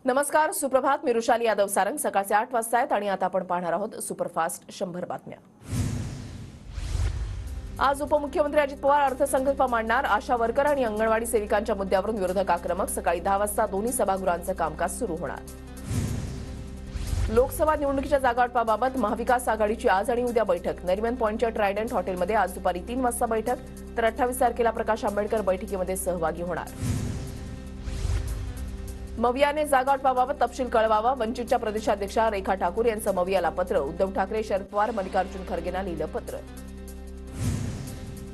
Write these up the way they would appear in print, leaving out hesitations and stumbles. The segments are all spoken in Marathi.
नमस्कार, सुप्रभात. मी रुशाली यादव सारंग. सकाळचे 8 वाजता आहेत आणि आता आपण पाहणार आहोत सुपरफास्ट 100 बातम्या. आज उपमुख्यमंत्री अजित पवार अर्थसंकल्प मांडणार. आशा वर्कर आणि अंगणवाडी सेविकांच्या मुद्द्यावरून विरोधक आक्रमक. सकाळी 10 वाजता दोन्ही सभागृहांचं कामकाज सुरू होणार. लोकसभा निवडणुकीच्या जागावाटपाबाबत महाविकास आघाडीची आज आणि उद्या बैठक. नरिमन पॉइंटच्या ट्रायडंट हॉटेलमध्ये आज दुपारी 3 वाजता बैठक, तर 28 तारखेला प्रकाश आंबेडकर बैठकीमध्ये सहभागी होणार. मवियाने जागावाटपाबाबत तपशील कळवावा. वंचितच्या प्रदेशाध्यक्षा रेखा ठाकूर यांचं मवियाला पत्र. उद्धव ठाकरे, शरद पवार, मल्लिकार्जुन खरगेंना लिहिलं पत्र.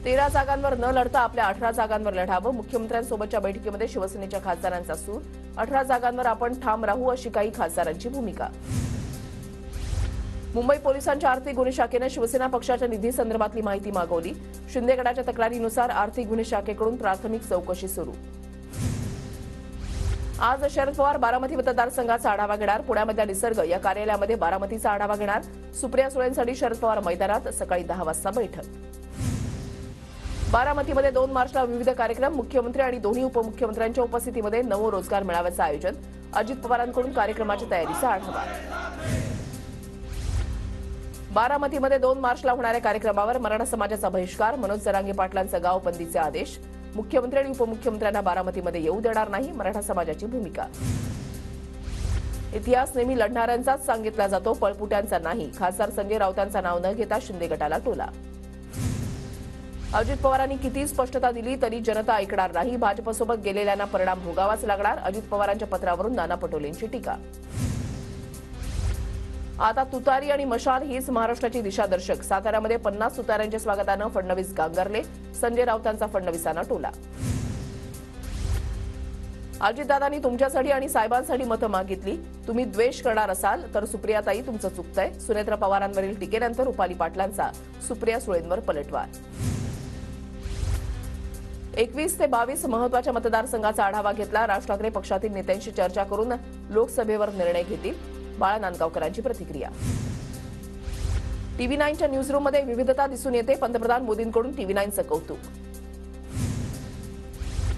13 जागांवर न लढता आपल्या 18 जागांवर लढावं. मुख्यमंत्र्यांसोबतच्या बैठकीमध्ये शिवसेनेच्या खासदारांचा सूर. 18 जागांवर आपण ठाम राहू, अशी काही खासदारांची भूमिका. मुंबई पोलिसांच्या आर्थिक गुन्हे शाखेनं शिवसेना पक्षाच्या निधीसंदर्भातली माहिती मागवली. शिंदे गटाच्या तक्रारीनुसार आर्थिक गुन्हे शाखेकडून प्राथमिक चौकशी सुरू. आज शरद पवार बारामती मतदारसंघाचा आढावा घेणार. पुण्यामधल्या निसर्ग या कार्यालयामध्ये बारामतीचा आढावा घेणार. सुप्रिया सुळेंसाठी शरद पवार मैदानात. सकाळी 10 वाजता बैठक. बारामतीमध्ये 2 मार्चला विविध कार्यक्रम. मुख्यमंत्री आणि दोन्ही उपमुख्यमंत्र्यांच्या उपस्थितीमध्ये नवो रोजगार मेळाव्याचं आयोजन. अजित पवारांकडून कार्यक्रमाच्या तयारीचा आढावा. बारामतीमध्ये 2 मार्चला होणाऱ्या कार्यक्रमावर मराठा समाजाचा बहिष्कार. मनोज जरांगे पाटलांचं गावबंदीचे आदेश. मुख्यमंत्री आणि उपमुख्यमंत्र्यांना बारामतीमध्ये येऊ देणार नाही, मराठा समाजाची भूमिका. इतिहास नेहमी लढणाऱ्यांचाच सांगितला जातो, पळपुट्यांचा नाही. खासदार संजय राऊतांचं नाव न घेता शिंदे गटाला टोला. अजित पवारांनी किती स्पष्टता दिली तरी जनता ऐकणार नाही. भाजपसोबत गेलेल्यांना परिणाम भोगावाच लागणार. अजित पवारांच्या पत्रावरून नाना पटोलेंची टीका. आता तुतारी आणि मशाल हीच महाराष्ट्राची दिशादर्शक. साताऱ्यामध्ये 50 तुताऱ्यांच्या स्वागतानं फडणवीस गांगरले. संजय राऊतांचा फडणवीसांना टोला. अजितदादांनी तुमच्यासाठी आणि साहेबांसाठी मतं मागितली. तुम्ही द्वेष करणार असाल तर सुप्रियाताई तुमचं चुकतंय. सुनेत्रा पवारांवरील टीकेनंतर रुपाली पाटलांचा सुप्रिया सुळेंवर पलटवार. 21 ते 22 महत्वाच्या मतदारसंघाचा आढावा घेतला. राज ठाकरे पक्षातील नेत्यांशी चर्चा करून लोकसभेवर निर्णय घेतील. बाळा नांदगावकरांची प्रतिक्रिया. टीव्ही 9च्या न्यूजरूममध्ये विविधता दिसून येते. पंतप्रधान मोदींकडून टीव्ही 9चं कौतुक.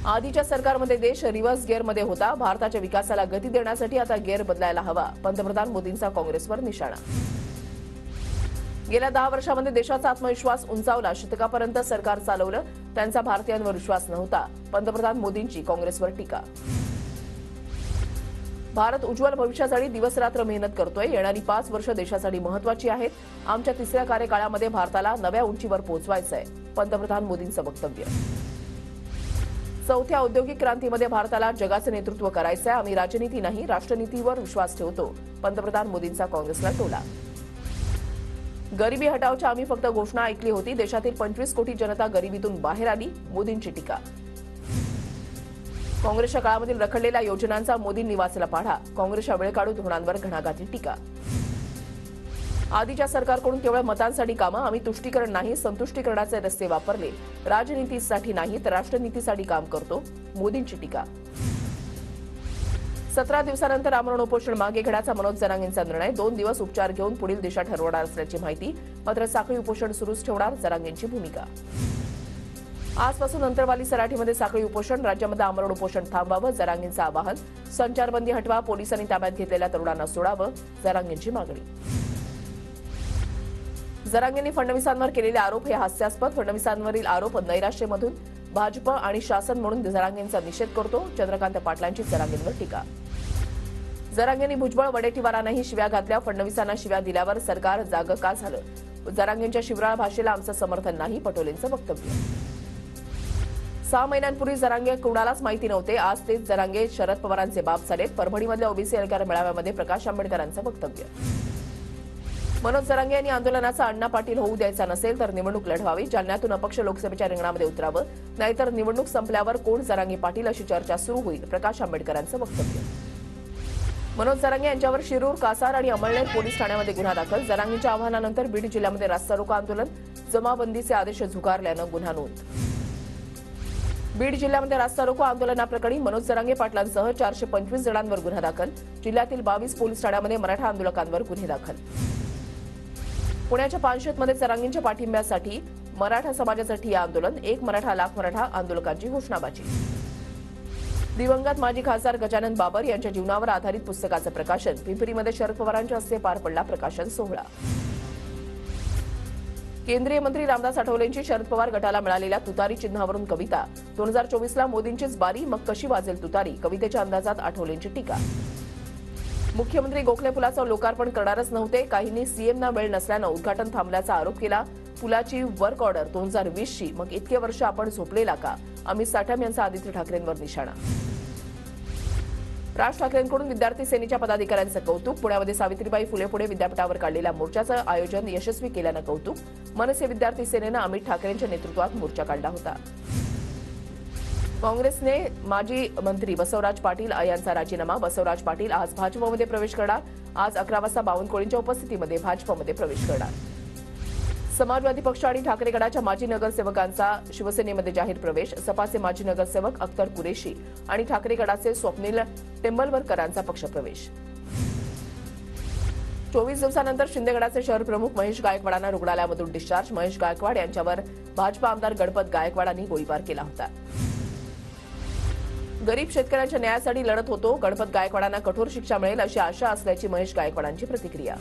आधीच्या सरकारमध्ये देश रिव्हर्स गिअरमध्ये होता. भारताच्या विकासाला गती देण्यासाठी आता गिअर बदलायला हवा. पंतप्रधान मोदींचा काँग्रेसवर निशाणा. गेल्या 10 वर्षांमध्ये देशाचा आत्मविश्वास उंचावला. शतकापर्यंत सरकार चालवलं, त्यांचा भारतीयांवर विश्वास नव्हता. पंतप्रधान मोदींची काँग्रेसवर टीका. भारत उज्ज्वल भविष्यासाठी दिवसरात्र मेहनत करतोय. येणारी 5 वर्ष देशासाठी महत्वाची आहेत. आमच्या 3ऱ्या कार्यकाळामध्ये भारताला नव्या उंचीवर पोहोचवायचंय. पंतप्रधान मोदींचं वक्तव्य. 4थ्या औद्योगिक क्रांतीमध्ये भारताला जगाचं नेतृत्व करायचंय. आम्ही राजनीती नाही, राष्ट्रनीतीवर विश्वास ठेवतो. पंतप्रधान मोदींचा काँग्रेसला टोला. गरिबी हटावच्या आम्ही फक्त घोषणा ऐकली होती. देशातील 25 कोटी जनता गरिबीतून बाहेर आली. मोदींची टीका. काँग्रेसच्या काळामधील रखडलेल्या योजनांचा मोदींनी वाचला पाढा. काँग्रेसच्या वेळकाढू धोरणांवर घणाघाती टीका. आधीच्या सरकारकडून केवळ मतांसाठी कामं. आम्ही तुष्टीकरण नाही, संतुष्टीकरणाचे रस्ते वापरले. राजनीतीसाठी नाही तर राष्ट्रनीतीसाठी काम करतो. मोदींची टीका. 17 दिवसानंतर आमरण उपोषण मागे घेण्याचा मनोज जरांगेंचा निर्णय. 2 दिवस उपचार घेऊन पुढील दिशा ठरवणार असल्याची माहिती. मात्र साखळी उपोषण सुरूच ठेवणार. जरांगेंची भूमिका. आजपासून अंतरवाली सराठीमध्ये साखळी उपोषण. राज्यामध्ये आमरण उपोषण थांबवावं. जरांगेंचं आवाहन. संचारबंदी हटवा. पोलिसांनी ताब्यात घेतलेल्या तरुणांना सोडावं. जरांगेंची मागणी. जरांगेंनी फडणवीसांवर केलेले आरोप हे हास्यास्पद. फडणवीसांवरील आरोप नैराश्यमधून भाजप आणि शासन म्हणून जरांगेंचा निषेध करतो. चंद्रकांत पाटलांची जरांगेंवर टीका. जरांगेंनी भुजबळ वडेट्टीवारांनाही शिव्या घातल्या. फडणवीसांना शिव्या दिल्यावर सरकार जागं का झालं? जरांगेंच्या शिवराळ भाषेला आमचं समर्थन नाही. पटोलेंचं वक्तव्य. 6 महिन्यांपूर्वी जरांगे कुणालाच माहिती नव्हते. आज तेच जरांगे शरद पवारांचे बाप झालेत. परभणीमधल्या ओबीसी अधिकार मेळाव्यामध्ये प्रकाश आंबेडकरांचं वक्तव्य. मनोज जरांगे यांनी आंदोलनाचा अण्णा पाटील होऊ द्यायचा नसेल तर निवडणूक लढवावी. जालन्यातून अपक्ष लोकसभेच्या रिंगणामध्ये उतरावं, नाहीतर निवडणूक संपल्यावर कोण जरांगे पाटील अशी चर्चा सुरू होईल. प्रकाश आंबेडकरांचं वक्तव्य. मनोज जरांगे यांच्यावर शिरूर, कासार आणि अमळनेर पोलीस ठाण्यामध्ये गुन्हा दाखल. जरांगेंच्या आवाहनानंतर बीड जिल्ह्यामध्ये रास्ता रोको आंदोलन. जमाबंदीचे आदेश झुगारल्यानं गुन्हा नोंद. बीड जिल्ह्यामध्ये रास्ता रोको आंदोलनाप्रकरणी मनोज जरांगे पाटलांसह 425 जणांवर गुन्हा दाखल. जिल्ह्यातील 22 पोलीस ठाण्यामध्ये मराठा आंदोलकांवर गुन्हे दाखल. पुण्याच्या पानशेतमध्ये जरांगेंच्या पाठिंब्यासाठी मराठा समाजाचं ठिय्या आंदोलन. 1 मराठा लाख मराठा आंदोलकांची घोषणाबाजी. दिवंगत माजी खासदार गजानन बाबर यांच्या जीवनावर आधारित पुस्तकाचं प्रकाशन. पिंपरीमध्ये शरद पवारांच्या हस्ते पार पडला प्रकाशन सोहळा. केंद्रीय मंत्री रामदास आठवलेंची शरद पवार गटाला मिळालेल्या तुतारी चिन्हावरून कविता. 2024ला मोदींचीच बारी, मग कशी वाजेल तुतारी, कवितेच्या अंदाजात आठवलेंची टीका. मुख्यमंत्री गोखले पुलाचं लोकार्पण करणारच नव्हते. काहींनी सीएमना वेळ नसल्यानं उद्घाटन थांबल्याचा आरोप केला. पुलाची वर्क ऑर्डर 2020ची, मग इतके वर्ष आपण झोपलेला का, अमित साठम यांचा आदित्य ठाकरेंवर निशाणा. राज ठाकरेंकडून विद्यार्थी सेनेच्या पदाधिकाऱ्यांचं कौतुक. पुण्यामध्ये सावित्रीबाई फुले पुणे विद्यापीठावर काढलेल्या मोर्चाचं आयोजन यशस्वी केल्यानं कौतुक. मनसे विद्यार्थी सेनेनं अमित ठाकरेंच्या नेतृत्वात मोर्चा काढला होता. काँग्रेसने माजी मंत्री बसवराज पाटील यांचा राजीनामा. बसवराज पाटील आज भाजपमध्ये प्रवेश करणार. आज 11 वाजता बावनकुळेंच्या उपस्थितीमध्ये भाजपमध्ये प्रवेश करणार. समाजवादी पक्ष आणि ठाकरे गटाच्या माजी नगरसेवकांचा शिवसेनेमध्ये जाहीर प्रवेश. सपाचे माजी नगरसेवक अख्तर कुरेशी आणि ठाकरे गटाचे स्वप्नील टेंबलवरकरांचा पक्षप्रवेश. 24 दिवसानंतर शिंदे गटाचे शहर प्रमुख महेश गायकवाडांना रुग्णालयामधून डिस्चार्ज. महेश गायकवाड यांच्यावर भाजपा आमदार गणपत गायकवाडांनी गोळीबार केला होता. गरीब शेतकऱ्यांच्या न्यायासाठी लढत होतो. गणपत गायकवाडांना कठोर शिक्षा मिळेल अशी आशा असल्याची महेश गायकवाडांची प्रतिक्रिया.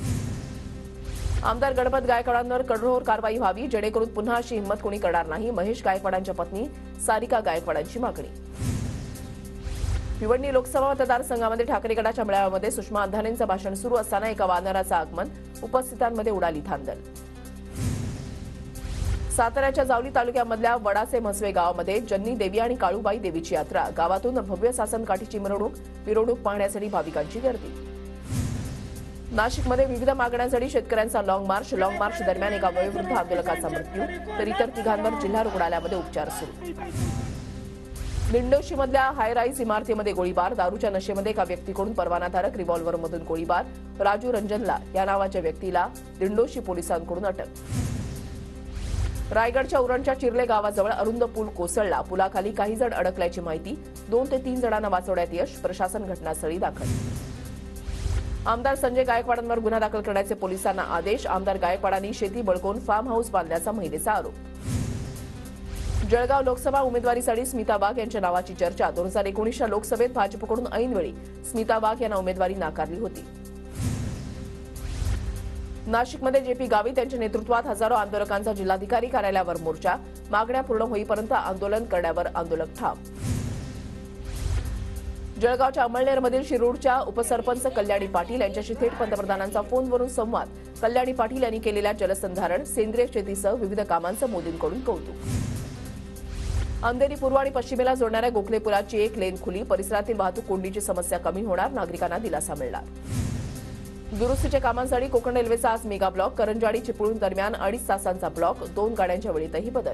आमदार गणपत गायकवाडांवर कठोर कारवाई व्हावी, जेणेकरून पुन्हा अशी हिंमत कोणी करणार नाही. महेश गायकवाडांच्या पत्नी सारिका गायकवाडांची मागणी. भिवंडी लोकसभा मतदारसंघामध्ये ठाकरे गटाच्या मेळाव्यामध्ये सुषमा अंधारेंचं भाषण सुरू असताना एका वानराचं आगमन. उपस्थितांमध्ये उडाली धांदल. साताऱ्याच्या जावली तालुक्यामधल्या वडाचे म्हसवे गावामध्ये जन्नी देवी आणि काळूबाई देवीची यात्रा. गावातून भव्य सासनकाठीची मिरवणूक पाहण्यासाठी भाविकांची गर्दी. नाशिकमध्ये विविध मागण्यांसाठी शेतकऱ्यांचा लॉंग मार्च दरम्यान एका वयोवृद्ध आंदोलकाचा मृत्यू, तर इतर तिघांवर जिल्हा रुग्णालयामध्ये उपचार सुरू. दिंडोशीमधल्या हायराईज इमारतीमध्ये गोळीबार. दारूच्या नशेमध्ये एका व्यक्तीकडून परवानाधारक रिव्हॉल्व्हरमधून गोळीबार. राजू रंजनला या नावाच्या व्यक्तीला दिंडोशी पोलिसांकडून अटक. रायगडच्या उरणच्या चिर्ले गावाजवळ अरुंद पूल कोसळला. पुलाखाली काही जण अडकल्याची माहिती. 2 ते 3 जणांना वाचवण्यात यश. प्रशासन घटनास्थळी दाखल. आमदार संजय गायकवाडांवर गुन्हा दाखल करण्याचे पोलिसांना आदेश. आमदार गायकवाडांनी शेती बळकावून फार्म हाऊस बांधल्याचा महिलेचा आरोप. जळगाव लोकसभा उमेदवारीसाठी स्मिता वाघ यांच्या नावाची चर्चा. 2019च्या लोकसभेत भाजपकडून ऐनवेळी स्मिता वाघ यांना उमेदवारी नाकारली होती. नाशिकमध्ये जेपी गावित यांच्या नेतृत्वात हजारो आंदोलकांचा जिल्हाधिकारी कार्यालयावर मोर्चा. मागण्या पूर्ण होईपर्यंत आंदोलन करण्यावर आंदोलक ठाम. जळगावच्या अमळनेरमधील शिरूरच्या उपसरपंच कल्याणी पाटील यांच्याशी थेट पंतप्रधानांचा फोनवरून संवाद. कल्याणी पाटील यांनी केलेल्या जलसंधारण, सेंद्रिय शेतीसह विविध कामांचं मोदींकडून कौतुक. अंधेरी पूर्व आणि पश्चिमेला जोडणाऱ्या गोखले पुलाची 1 लेन खुली. परिसरातील वाहतूक कोंडीची समस्या कमी होणार. नागरिकांना दिलासा मिळणार. दुरुस्तीच्या कामांसाठी कोकण रेल्वेचा आज मेगा ब्लॉक. करंजाडी चिपळूण दरम्यान 2.5 तासांचा ब्लॉक. 2 गाड्यांच्या वेळेतही बदल.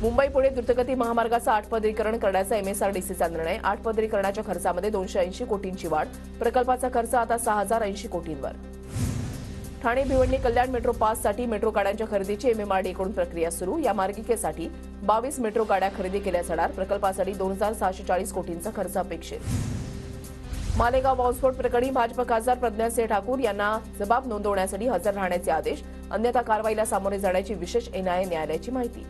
मुंबई पुणे द्रुतगती महामार्गाचं 8पदरीकरण करण्याचा एमएसआरडीसीचा निर्णय. 8पदरीकरणाच्या खर्चामध्ये 280 कोटींची वाढ. प्रकल्पाचा खर्च आता 6080 कोटींवर. ठाणे भिवंडी कल्याण मेट्रो पाससाठी मेट्रो गाड्यांच्या खरेदीची एमएमआरडीकडून प्रक्रिया सुरू. या मार्गिकेसाठी 22 मेट्रो गाड्या खरेदी केल्या जाणार. प्रकल्पासाठी 2640 कोटींचा खर्च अपेक्षित. मालेगाव बॉम्बस्फोट प्रकरणी भाजप खासदार प्रज्ञासिंह ठाकूर यांना जबाब नोंदवण्यासाठी हजर राहण्याचे आदेश. अन्यथा कारवाईला सामोरे जाण्याची विशेष एनआयए न्यायालयाची माहिती.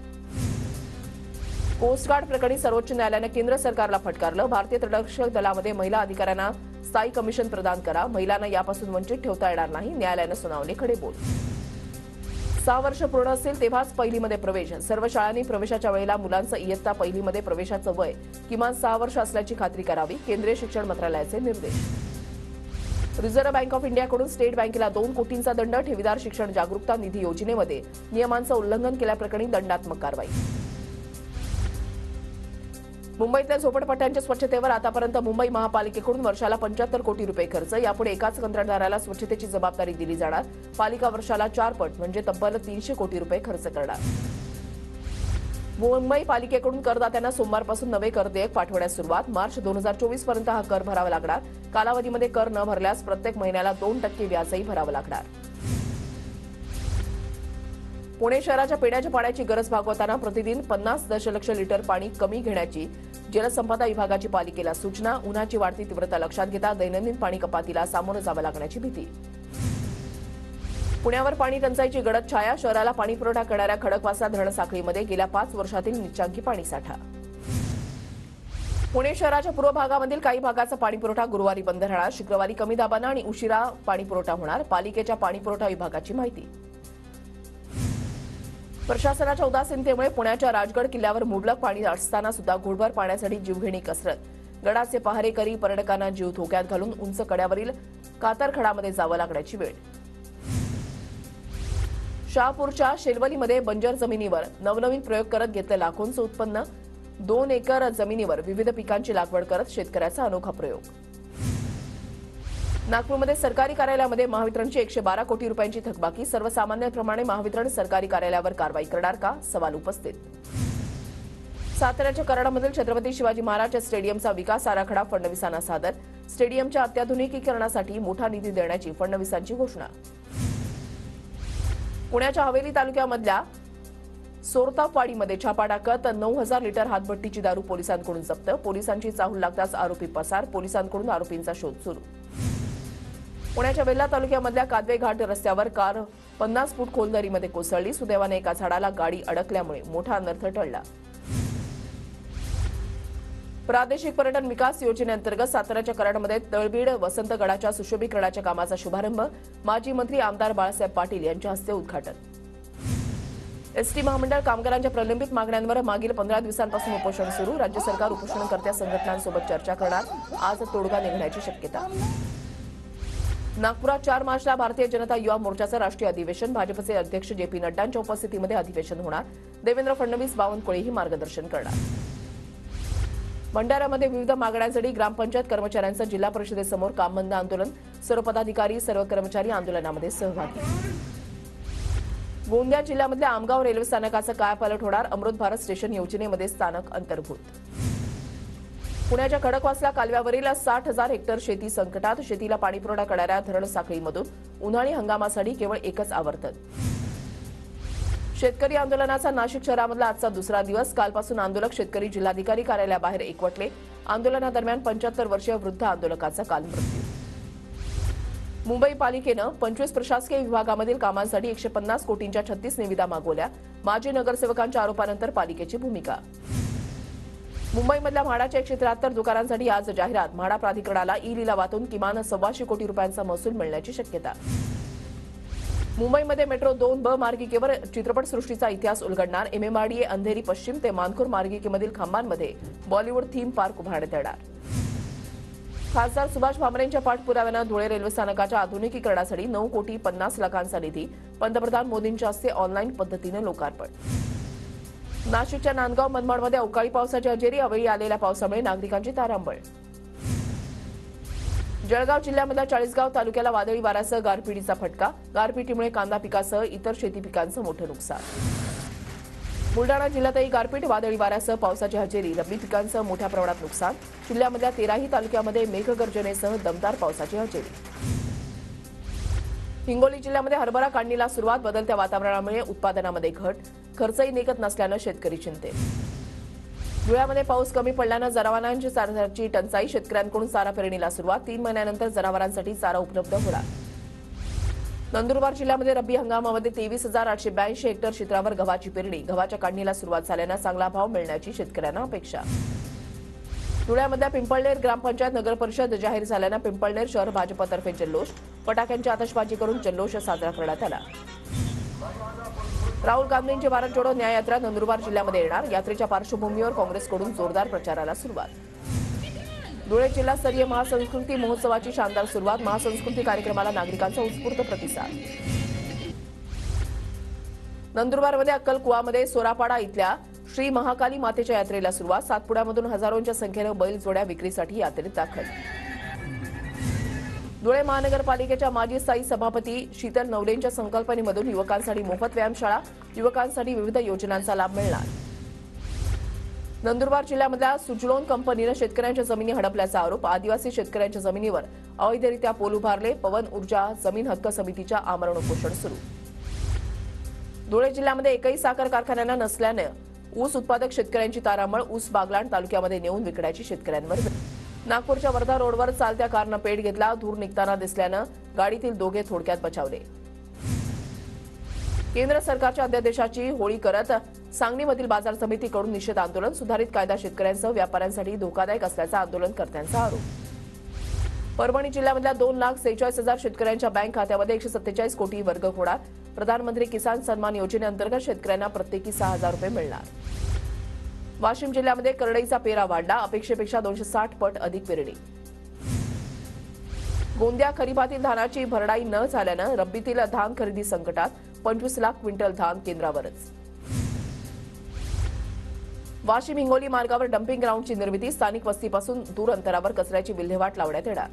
कोस्टगार्ड प्रकरणी सर्वोच्च न्यायालयानं केंद्र सरकारला फटकारलं. भारतीय तटरक्षक दलामध्ये महिला अधिकाऱ्यांना स्थायी कमिशन प्रदान करा. महिलांना यापासून वंचित ठेवता येणार नाही. न्यायालयानं सुनावले खडेबोल. 6 वर्ष पूर्ण असेल तेव्हाच पहिलीमध्ये प्रवेश. सर्व शाळांनी प्रवेशाच्या वेळेला मुलांचं इयत्ता पहिलीमध्ये प्रवेशाचं वय किमान 6 वर्ष असल्याची खात्री करावी. केंद्रीय शिक्षण मंत्रालयाचे निर्देश. रिझर्व्ह बँक ऑफ इंडियाकडून स्टेट बँकेला 2 कोटींचा दंड. ठेवीदार शिक्षण जागरूकता निधी योजनेमध्ये नियमांचं उल्लंघन केल्याप्रकरणी दंडात्मक कारवाई. मुंबईतल्या झोपडपट्ट्यांच्या स्वच्छतेवर आतापर्यंत मुंबई महापालिकेकडून वर्षाला 75 कोटी रुपये खर्च. यापुढे एकाच कंत्राटदाराला स्वच्छतेची जबाबदारी दिली जाणार. पालिका वर्षाला 4 पट म्हणजे तब्बल 300 कोटी रुपये खर्च करणार. मुंबई पालिकेकडून करदात्यांना सोमवारपासून नवे कर देयक पाठवण्यास सुरुवात. मार्च 2024 पर्यंत हा कर भरावा लागणार. कालावधीमध्ये कर न भरल्यास प्रत्येक महिन्याला 2% व्याजही भरावं लागणार. पुणे शहराच्या पिण्याच्या पाण्याची गरज भागवताना प्रतिदिन 50 दशलक्ष लिटर पाणी कमी घेण्याची जलसंपदा विभागाची पालिकेला सूचना. उन्हाची वाढती तीव्रता लक्षात घेता दैनंदिन पाणी कपातीला सामोरं जावं लागण्याची भीती. पुण्यावर पाणी टंचाईची गडद छाया. शहराला पाणी पुरवठा करणाऱ्या खडकवासला धरण साखळीमध्ये गेल्या 5 वर्षातील निच्चांकी पाणीसाठा. पुणे शहराच्या पूर्व भागामधील काही भागाचा पाणीपुरवठा गुरुवारी बंद राहणार. शुक्रवारी कमी दाबानं आणि उशिरा पाणीपुरवठा होणार. पालिकेच्या पाणीपुरवठा विभागाची माहिती. प्रशासनाच्या उदासीनतेमुळे पुण्याच्या राजगड किल्ल्यावर मुबलक पाणी असताना सुद्धा घोडभर पाण्यासाठी जीवघेणी कसरत. गडाचे पहारेकरी पर्यटकांना जीव धोक्यात घालून उंच कड्यावरील कातरखडामध्ये जावं लागण्याची वेळ. शहापूरच्या शेलवलीमध्ये बंजर जमिनीवर नवनवीन प्रयोग करत घेतलं लाखोंचं उत्पन्न. 2 एकर जमिनीवर विविध पिकांची लागवड करत शेतकऱ्याचा अनोखा प्रयोग. नागपूरमध्ये सरकारी कार्यालयामध्ये महावितरणची 112 कोटी रुपयांची थकबाकी. सर्वसामान्यांप्रमाणे महावितरण सरकारी कार्यालयावर कारवाई करणार का? सवाल उपस्थित. साताऱ्याच्या कराडामधील छत्रपती शिवाजी महाराज स्टेडियमचा विकास आराखडा फडणवीसांना सादर. स्टेडियमच्या अत्याधुनिकीकरणासाठी मोठा निधी देण्याची फडणवीसांची घोषणा. पुण्याच्या हवेली तालुक्यामधल्या सोरतापाडीमध्ये छापा टाकत 9,000 लिटर हातभट्टीची दारू पोलिसांकडून जप्त. पोलिसांची चाहूल लागताच आरोपी पसार. पोलिसांकडून आरोपींचा शोध सुरू. पुण्याच्या वेल्हा तालुक्यामधल्या कादवे घाट रस्त्यावर कार 50 फूट खोल दरीमध्ये कोसळली. सुदैवाने एका झाडाला गाडी अडकल्यामुळे मोठा अनर्थ टळला. प्रादेशिक पर्यटन विकास योजनेअंतर्गत साताऱ्याच्या कराडमध्ये तळबीड वसंतगडाच्या सुशोभीकरणाच्या कामाचा शुभारंभ. माजी मंत्री आमदार बाळासाहेब पाटील यांच्या हस्ते उद्घाटन. एसटी महामंडळ कामगारांच्या प्रलंबित मागण्यांवर मागील 15 दिवसांपासून उपोषण सुरू. राज्य सरकार उपोषणकर्त्या संघटनांसोबत चर्चा करणार. आज तोडगा निघण्याची शक्यता. नागपुरात 4 मार्चला भारतीय जनता युवा मोर्चाचं राष्ट्रीय अधिवेशन. भाजपचे अध्यक्ष जे.पी. नड्डांच्या उपस्थितीमध्ये अधिवेशन होणार. देवेंद्र फडणवीस, बावनकुळेही मार्गदर्शन करणार. भंडाऱ्यामध्ये विविध मागण्यांसाठी ग्रामपंचायत कर्मचाऱ्यांचं जिल्हा परिषदेसमोर काम बंद आंदोलन. सर्व पदाधिकारी, सर्व कर्मचारी आंदोलनामध्ये सहभागी. गोंदिया जिल्ह्यामधल्या आमगाव रेल्वे स्थानकाचं कायापालट होणार. अमृत भारत स्टेशन योजनेमध्ये स्थानक अंतर्भूत. पुण्याच्या खडकवासला कालव्यावरील 60,000 हेक्टर शेती संकटात. शेतीला पाणीपुरवठा करणाऱ्या धरण साखळीमधून उन्हाळी हंगामासाठी केवळ एकच आवर्तन. शेतकरी आंदोलनाचा नाशिक शहरामधला आजचा दुसरा दिवस. कालपासून आंदोलक शेतकरी जिल्हाधिकारी कार्यालयाबाहेर एकवटले. आंदोलनादरम्यान 75 वर्षीय वृद्ध आंदोलकाचा काल मृत्यू. मुंबई पालिकेनं 25 प्रशासकीय विभागामधील कामांसाठी 150 कोटींच्या 36 निविदा मागवल्या. माजी नगरसेवकांच्या आरोपानंतर पालिकेची भूमिका. मुंबईमधल्या म्हाडाच्या 173 दुकानांसाठी आज जाहिरात. म्हाडा प्राधिकरणाला ई लिलावातून किमान 125 कोटी रुपयांचा महसूल मिळण्याची शक्यता. मुंबईमध्ये मेट्रो 2 मार्गिकेवर चित्रपटसृष्टीचा इतिहास उलगडणार. एमएमआरडीए अंधेरी पश्चिम ते मानखुर मार्गिकेमधील खांबांमध्ये बॉलिवूड थीम पार्क उभारण्यात येणार. खासदार सुभाष भामरेंच्या पाठपुराव्यानं धुळे रेल्वे स्थानकाच्या आधुनिकीकरणासाठी 9 कोटी 50 लाखांचा निधी. पंतप्रधान मोदींच्या हस्ते ऑनलाईन पद्धतीने लोकार्पण. नाशिकच्या नांदगाव मनमाडमध्ये अवकाळी पावसाची हजेरी. अवेळी आलेल्या पावसामुळे नागरिकांची तारांबळ. जळगाव जिल्ह्यामधल्या चाळीसगाव तालुक्याला वादळी वाऱ्यासह गारपिटीचा फटका. गारपिटीमुळे कांदा पिकासह इतर शेती पिकांचं मोठं नुकसान. बुलडाणा जिल्ह्यातही गारपीट, वादळी वाऱ्यासह पावसाची हजेरी. रब्बी पिकांचं मोठ्या प्रमाणात नुकसान. जिल्ह्यामधल्या 13ही तालुक्यामध्ये मेघगर्जनेसह दमदार पावसाची हजेरी. हिंगोली जिल्ह्यामध्ये हरभरा काढणीला सुरुवात. बदलत्या वातावरणामुळे उत्पादनामध्ये घट. खर्चही निघत नसल्यानं शेतकरी चिंतेत. धुळ्यामध्ये पाऊस कमी पडल्यानं जनावरांची चाऱ्याची टंचाई. शेतकऱ्यांकडून चारा पेरणीला सुरुवात. 3 महिन्यानंतर जनावरांसाठी चारा उपलब्ध होणार. नंदुरबार जिल्ह्यामध्ये रब्बी हंगामामध्ये 23,882 हेक्टर क्षेत्रावर गव्हाची पेरणी. गव्हाच्या काढणीला सुरुवात झाल्यानं चांगला भाव मिळण्याची शेतकऱ्यांना अपेक्षा. धुळ्यामधल्या पिंपळनेर ग्रामपंचायत नगरपरिषद जाहीर झाल्यानं पिंपळनेर शहर भाजपतर्फे जल्लोष. फटाक्यांची आतषबाजी करून जल्लोष साजरा करण्यात आला. राहुल गांधींची भारत जोडो न्याययात्रा नंदुरबार जिल्ह्यामध्ये येणार. यात्रेच्या पार्श्वभूमीवर काँग्रेसकडून जोरदार प्रचाराला सुरुवात. धुळे जिल्हास्तरीय महासंस्कृती महोत्सवाची शानदार सुरुवात. महासंस्कृती कार्यक्रमाला नागरिकांचा उत्स्फूर्त प्रतिसाद. नंदुरबारमध्ये अक्कलकुवामध्ये सोरापाडा इथल्या श्री महाकाली मातेच्या यात्रेला सुरुवात. सातपुड्यामधून हजारोंच्या संख्येनं बैल जोड्या विक्रीसाठी यात्रेत दाखल. धुळे महानगरपालिकेच्या माजी स्थायी सभापती शीतल नवलेंच्या संकल्पनेमधून युवकांसाठी मोफत व्यायामशाळा. युवकांसाठी विविध योजनांचा लाभ मिळणार. नंदुरबार जिल्ह्यामधल्या सुजलोन कंपनीनं शेतकऱ्यांच्या जमिनी हडपल्याचा आरोप. आदिवासी शेतकऱ्यांच्या जमिनीवर अवैधरित्या पोल उभारले. पवन ऊर्जा जमीन हक्क समितीच्या आमरण उपोषण सुरू. धुळे जिल्ह्यामध्ये एकही साखर कारखान्यांना नसल्यानं ऊस उत्पादक शेतकऱ्यांची तारांबळ. ऊस बागलाण तालुक्यामध्ये नेऊन विकण्याची शेतकऱ्यांवर. नागपूरच्या वर्धा रोडवर चालत्या कारनं पेट घेतला. धूर निघताना दिसल्यानं गाडीतील दोघे थोडक्यात बचावले. केंद्र सरकारच्या अध्यादेशाची होळी करत सांगलीमधील बाजार समितीकडून निषेध आंदोलन, सुधारित कायदा शेतकऱ्यांसह व्यापाऱ्यांसाठी धोकादायक असल्याचा आंदोलनकर्त्यांचा आरोप। परभणी जिल्ह्यामधल्या 2,46,000 शेतकऱ्यांच्या बँक खात्यामध्ये 147 कोटी वर्ग होणार। प्रधानमंत्री किसान सन्मान योजनेअंतर्गत शेतकऱ्यांना प्रत्येकी 6,000 रुपये मिळणार। वाशिम जिल्ह्यामध्ये करडईचा पेरा वाढला, अपेक्षेपेक्षा 260 पट अधिक पेरणी। गोंदिया खरीपातील धानाची भरडाई न झाल्यानं रब्बीतील धान खरेदी संकटात, 25 लाख क्विंटल धान केंद्रावरच। वाशिम हिंगोली मार्गावर डम्पिंग ग्राउंडची निर्मिती, स्थानिक वस्तीपासून दूर अंतरावर कचऱ्याची विल्हेवाट लावण्यात येणार।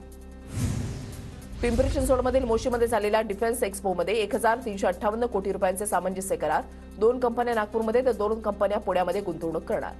पिंपरी चिंचवडमधील मोशीमध्ये झालेल्या डिफेन्स एक्स्पोमध्ये 1,358 कोटी रुपयांचे सामंजस्य करार, 2 कंपन्या नागपूरमध्ये तर 2 कंपन्या पुण्यामध्ये गुंतवणूक करणार।